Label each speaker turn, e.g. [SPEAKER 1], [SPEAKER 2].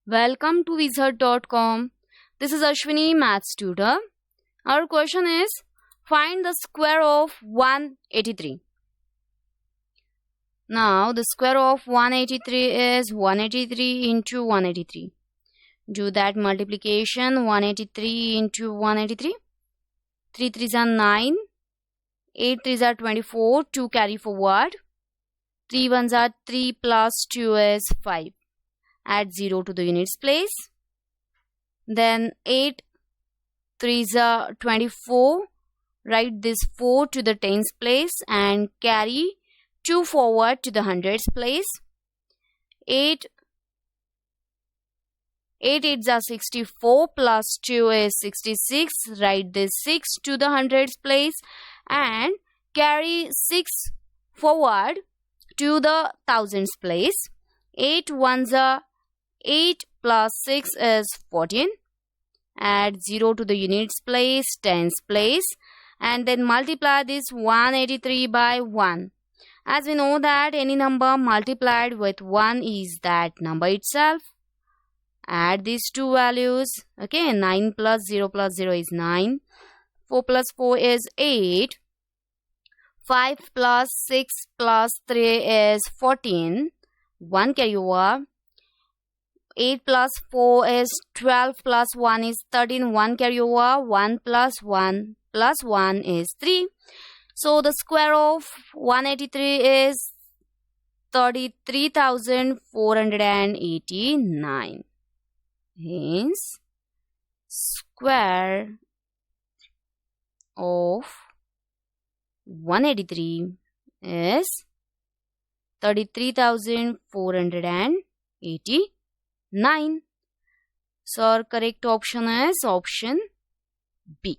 [SPEAKER 1] Welcome to Wizard.com. This is Ashwini, Maths Tutor. Our question is, find the square of 183. Now, the square of 183 is 183 into 183. Do that multiplication, 183 into 183. 3 3s are 9. 8 3s are 24. 2 carry forward. 3 1s are 3 plus 2 is 5. Add 0 to the units place. Then 8 3s are 24. Write this 4 to the tens place and carry 2 forward to the hundreds place. 8 8s are 64 plus 2 is 66. Write this 6 to the hundreds place and carry 6 forward to the thousands place. 8 1s are 8 plus 6 is 14. Add 0 to the units place, tens place, and then multiply this 183 by 1. As we know that any number multiplied with 1 is that number itself. Add these two values. Okay, 9 plus 0 is 9. 4 plus 4 is 8. 5 plus 6 plus 3 is 14. 1 carry over. 8 plus 4 is 12 plus 1 is 13. 1 carry over. 1 plus 1 plus 1 is 3. So the square of 183 is 33,489. Hence, square of 183 is 33,489. So our correct option is option B.